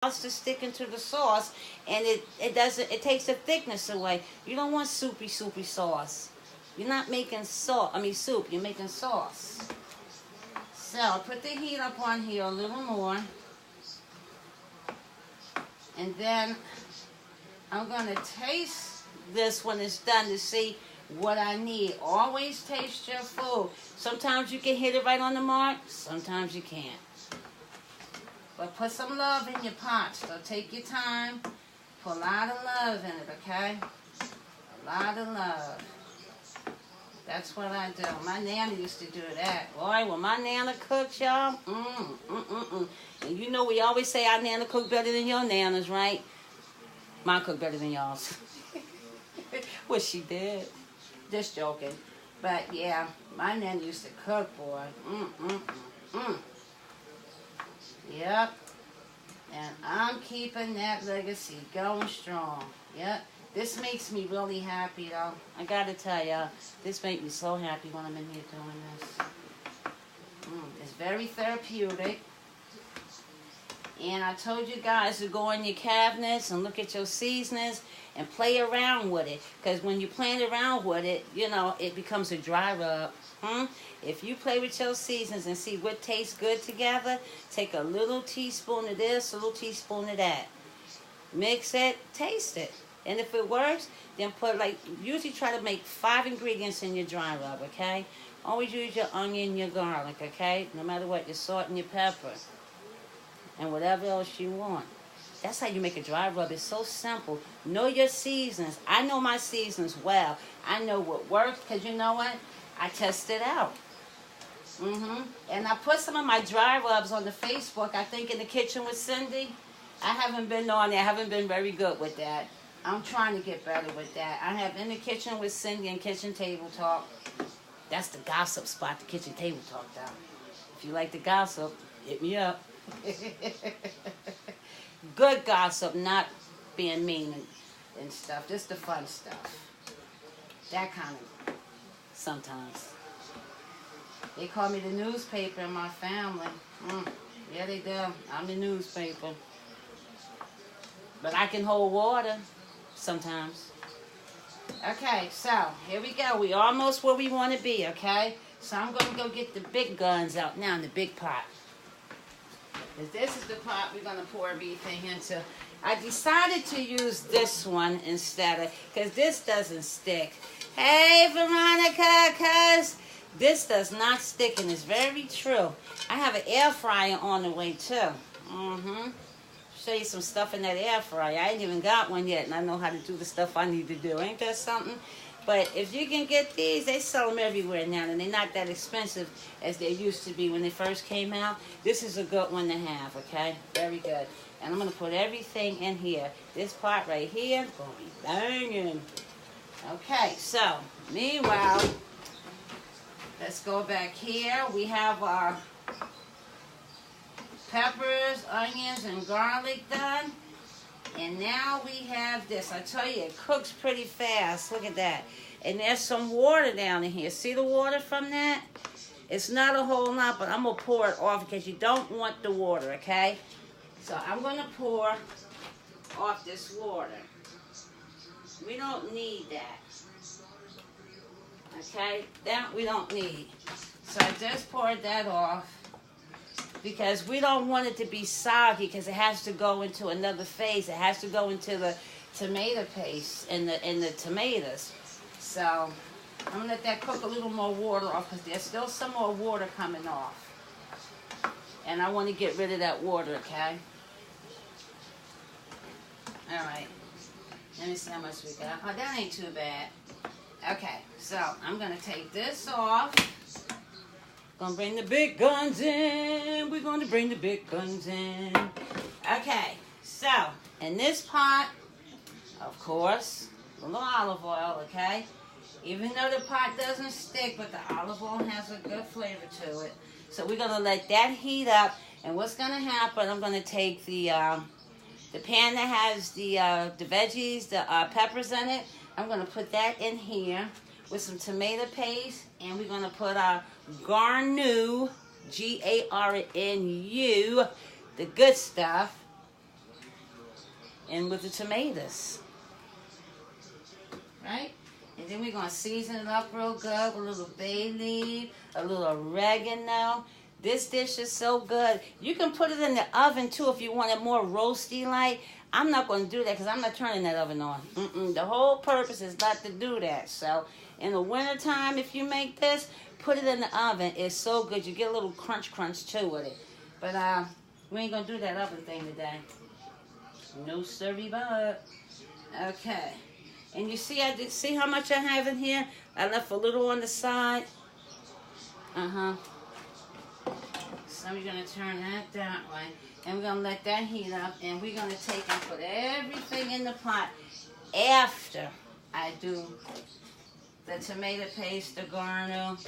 to stick into the sauce, and it takes the thickness away. You don't want soupy sauce. You're not making soup, you're making sauce. So put the heat up on here a little more, and then I'm going to taste this when it's done to see what I need. Always taste your food. Sometimes you can hit it right on the mark, sometimes you can't. But put some love in your pot, so take your time. Put a lot of love in it, okay? A lot of love. That's what I do. My Nana used to do that. Boy, when my Nana cooked, y'all, And you know we always say our Nana cook better than your Nanas, right? Mine cook better than y'all's. Well, she did. Just joking. But yeah, my Nana used to cook, boy. Yep. And I'm keeping that legacy going strong. Yep. This makes me really happy, though. I gotta tell ya, this makes me so happy when I'm in here doing this. It's very therapeutic. And I told you guys to go in your cabinets and look at your seasonings and play around with it. Because when you play around with it, you know, it becomes a dry rub. If you play with your seasonings and see what tastes good together, take a little teaspoon of this, a little teaspoon of that. Mix it, taste it. And if it works, then usually try to make 5 ingredients in your dry rub, okay? Always use your onion, your garlic, okay? No matter what, your salt and your pepper. And whatever else you want. That's how you make a dry rub. It's so simple. Know your seasonings. I know my seasonings well. I know what works, because you know what? I test it out. And I put some of my dry rubs on the Facebook, I think, in the kitchen with Cindy. I haven't been on there. I haven't been very good with that. I'm trying to get better with that. I have in the kitchen with Cindy and Kitchen Table Talk. That's the gossip spot, the Kitchen Table Talk, though. If you like the gossip, hit me up. Good gossip, not being mean and stuff. Just the fun stuff. That kind of, sometimes. They call me the newspaper in my family. Yeah, they do. I'm the newspaper. But I can hold water sometimes. Okay, so here we go. We almost where we want to be, okay? So I'm going to go get the big guns out now in the big pot. This is the pot we're going to pour everything into. I decided to use this one instead of, because this doesn't stick. Hey, Veronica, cuz this does not stick, and it's very true. I have an air fryer on the way, too. Show you some stuff in that air fryer. I ain't even got one yet, and I know how to do the stuff I need to do. Ain't that something? But if you can get these, they sell them everywhere now, and they're not that expensive as they used to be when they first came out. This is a good one to have, okay? Very good. And I'm going to put everything in here. This part right here is going to be banging. Okay, so, meanwhile, let's go back here. We have our peppers, onions, and garlic done. And now we have this. I tell you, it cooks pretty fast. Look at that. And there's some water down in here. See the water from that? It's not a whole lot, but I'm going to pour it off because you don't want the water, okay? So I'm going to pour off this water. We don't need that. Okay? That we don't need. So I just poured that off, because we don't want it to be soggy, because it has to go into another phase. It has to go into the tomato paste and the tomatoes. So I'm going to let that cook a little more water off, because there's still some more water coming off. And I want to get rid of that water, okay? All right. Let me see how much we got. Oh, that ain't too bad. Okay, so I'm going to take this off. Gonna bring the big guns in. We're gonna bring the big guns in. Okay, so in this pot, of course, a little olive oil, okay? Even though the pot doesn't stick, but the olive oil has a good flavor to it. So we're gonna let that heat up. And what's gonna happen? I'm gonna take the pan that has the veggies, the peppers in it. I'm gonna put that in here with some tomato paste, and we're gonna put our garnu, Garnu, the good stuff. in with the tomatoes. Right? And then we're going to season it up real good with a little bay leaf, a little oregano. This dish is so good. You can put it in the oven too if you want it more roasty like. I'm not going to do that because I'm not turning that oven on. The whole purpose is not to do that. So in the wintertime, if you make this, put it in the oven. It's so good. You get a little crunch too with it. But we ain't going to do that oven thing today. No siree, but. Okay. And you see, see how much I have in here? I left a little on the side. So we're going to turn that way. And we're going to let that heat up. And we're going to take and put everything in the pot after I do the tomato paste, the garnish,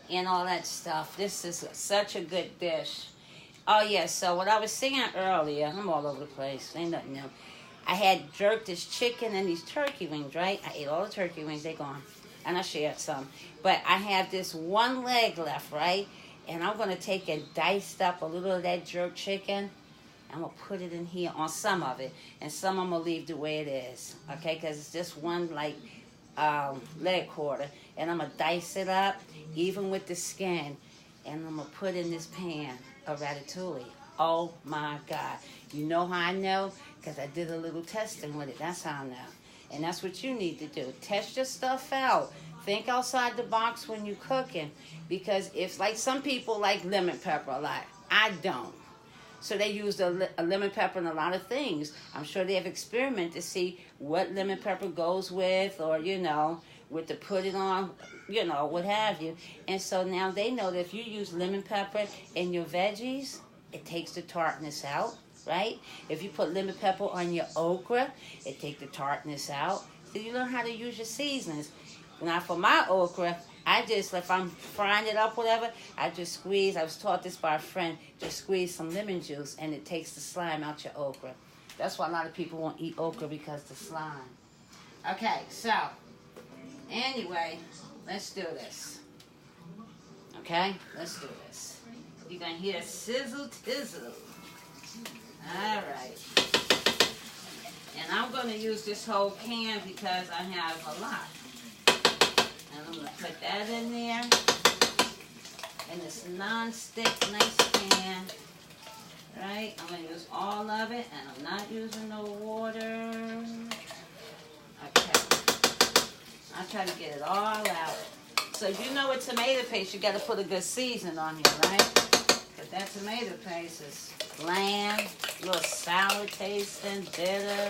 and all that stuff. This is such a good dish. Oh, yeah, so what I was saying earlier, I'm all over the place. Ain't nothing new. I had jerked this chicken and these turkey wings, right? I ate all the turkey wings. They're gone. And I shared some. But I have this one leg left, right? And I'm going to take and dice up a little of that jerk chicken. I'm going to put it in here on some of it. And some I'm going to leave the way it is. Okay? Because it's just one, like, leg quarter. And I'm going to dice it up, even with the skin. And I'm going to put in this pan of ratatouille. Oh, my God. You know how I know? Because I did a little testing with it. That's how I know. And that's what you need to do. Test your stuff out. Think outside the box when you're cooking. Because it's like some people like lemon pepper a lot. I don't. So they use a lemon pepper in a lot of things. I'm sure they have experimented to see what lemon pepper goes with, or, you know, with to put it on, you know, what have you. And so now they know that if you use lemon pepper in your veggies, it takes the tartness out, right? If you put lemon pepper on your okra, it takes the tartness out. So you learn how to use your seasonings. Now for my okra, I just, if I'm frying it up, whatever, I just squeeze. I was taught this by a friend. Just squeeze some lemon juice, and it takes the slime out your okra. That's why a lot of people won't eat okra, because the slime. Okay, so anyway, let's do this. Okay, let's do this. You're gonna hear sizzle tizzle. All right. And I'm gonna use this whole can because I have a lot. And I'm going to put that in there. In this non-stick nice pan. Right? I'm going to use all of it. And I'm not using no water. Okay. I'll try to get it all out. So you know with tomato paste, you got to put a good seasoning on here, right? But that tomato paste is bland, a little sour tasting, bitter.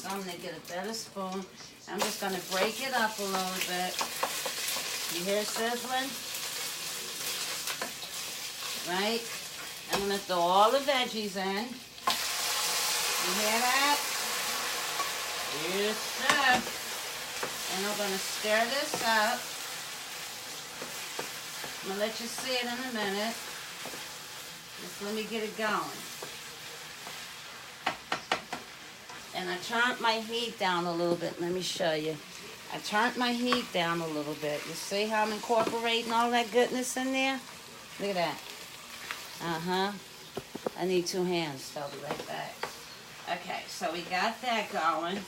I'm going to get a better spoon. I'm just going to break it up a little bit. You hear it sizzling? Right? I'm going to throw all the veggies in. You hear that? Yes, sir. And I'm going to stir this up. I'm going to let you see it in a minute. Just let me get it going. And I turned my heat down a little bit. Let me show you. I turned my heat down a little bit. You see how I'm incorporating all that goodness in there? Look at that. I need 2 hands, so I'll be right back. Okay, so we got that going.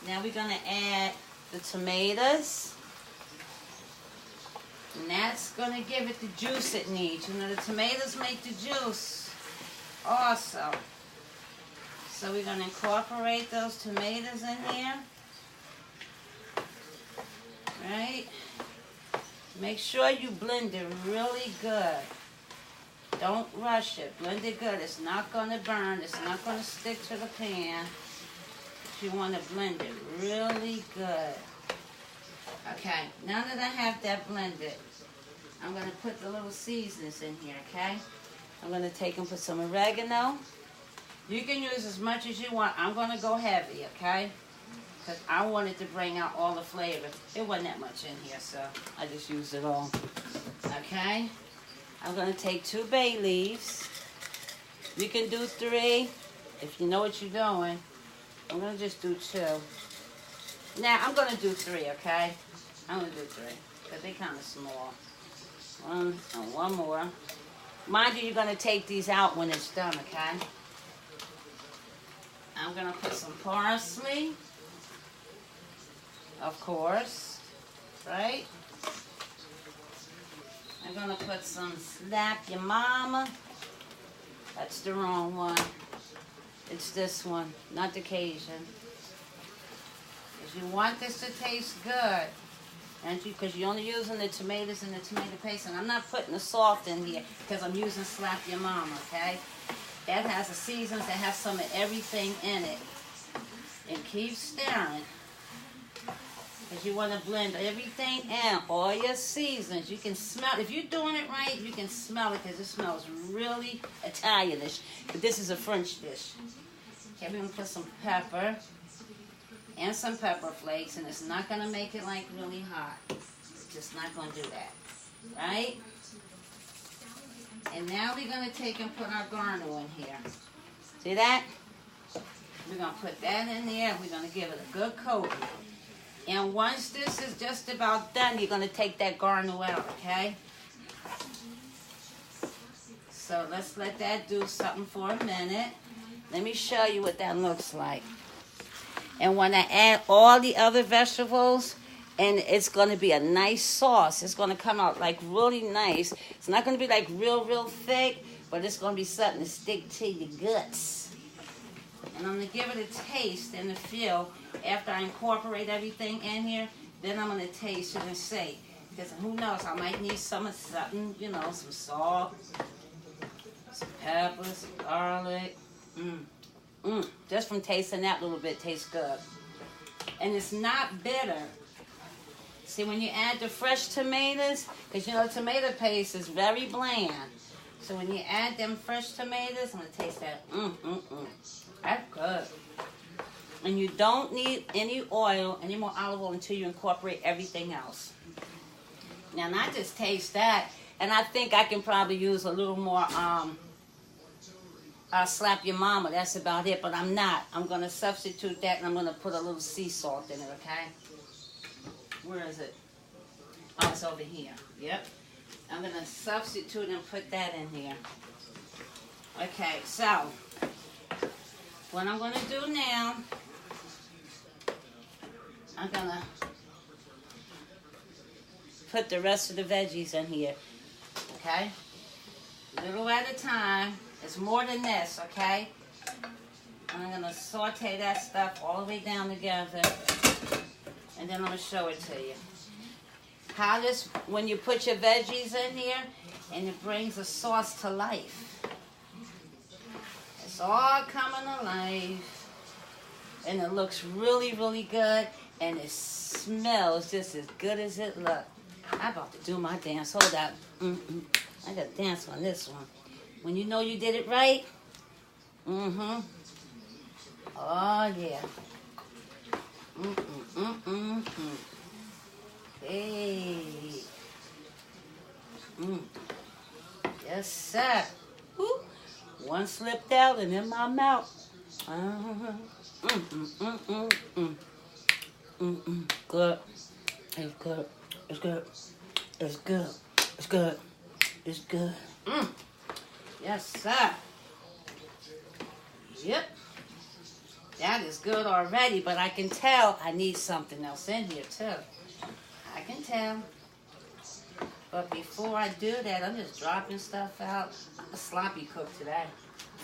Now we're going to add the tomatoes. And that's going to give it the juice it needs. You know, the tomatoes make the juice also. So we're going to incorporate those tomatoes in here. Right? Make sure you blend it really good. Don't rush it. Blend it good. It's not going to burn. It's not going to stick to the pan. But you want to blend it really good. Okay, now that I have that blended, I'm going to put the little seasonings in here, okay? I'm going to take and put some oregano. You can use as much as you want. I'm going to go heavy, okay? Because I wanted to bring out all the flavor. It wasn't that much in here, so I just used it all. Okay? I'm going to take 2 bay leaves. You can do 3 if you know what you're doing. I'm going to just do 2. Now, I'm going to do 3, okay? I'm going to do 3 because they're kind of small. 1 and 1 more. Mind you, you're going to take these out when it's done, okay? I'm going to put some parsley, of course, right? I'm going to put some Slap Your Mama. That's the wrong one. It's this one, not the Cajun. Because you want this to taste good. And because you're only using the tomatoes and the tomato paste. And I'm not putting the salt in here because I'm using Slap Your Mama, okay? That has the seasons that has some of everything in it. And keep stirring. Because you want to blend everything in, all your seasons. You can smell, if you're doing it right, you can smell it because it smells really Italianish. But this is a French dish. Okay, we're going to put some pepper and some pepper flakes, and it's not going to make it like really hot. It's just not going to do that, right? And now we're going to take and put our garner in here. See that? We're going to put that in there, and we're going to give it a good coating. And once this is just about done, you're going to take that garner out, okay? So let's let that do something for a minute. Let me show you what that looks like. And when I add all the other vegetables, and it's going to be a nice sauce. It's going to come out like really nice. It's not going to be like real thick, but it's going to be something to stick to your guts. And I'm going to give it a taste and a feel after I incorporate everything in here. Then I'm going to taste it and say, because who knows, I might need something, you know, some salt, some pepper, some garlic. Just from tasting that little bit tastes good. And it's not bitter. See, when you add the fresh tomatoes, because you know tomato paste is very bland. So when you add them fresh tomatoes, I'm going to taste that. That's good. And you don't need any oil, any more olive oil until you incorporate everything else. Now, not just taste that, and I think I can probably use a little more Slap Your Mama. That's about it, but I'm not. I'm going to substitute that, and I'm going to put a little sea salt in it, okay? Where is it? Oh, it's over here. Yep. I'm going to substitute and put that in here. Okay, so what I'm going to do now, I'm going to put the rest of the veggies in here, okay? Little at a time. It's more than this, okay? I'm going to saute that stuff all the way down together, and then I'm going to show it to you. How this, when you put your veggies in here, and it brings the sauce to life. It's all coming to life, and it looks really good, and it smells just as good as it looks. I'm about to do my dance. Hold up. I got to dance on this one. When you know you did it right. Oh, yeah. Hey. Yes, sir. Woo. One slipped out and in my mouth. Good. It's good. It's good. It's good. It's good. It's good. Yes, sir. Yep. That is good already, but I can tell I need something else in here, too. I can tell. But before I do that, I'm just dropping stuff out. I'm a sloppy cook today.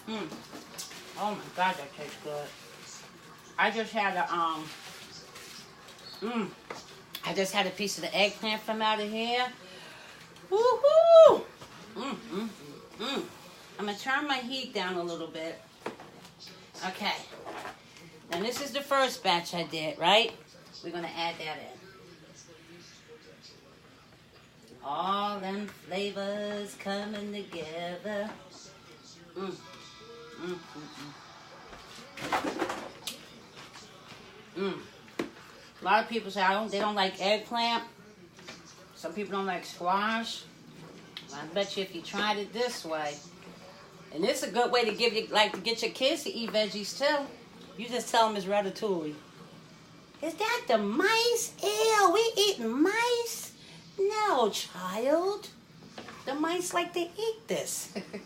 Oh, my God, that tastes good. I just had a piece of the eggplant from out of here. Woohoo! I'm going to turn my heat down a little bit. Okay. Now, this is the first batch I did, right? We're going to add that in. All them flavors coming together. A lot of people say they don't like eggplant. Some people don't like squash. I bet you if you tried it this way, and this is a good way to get your kids to eat veggies too. You just tell them it's ratatouille. Is that the mice? Ew, we eating mice? No, child. The mice like to eat this.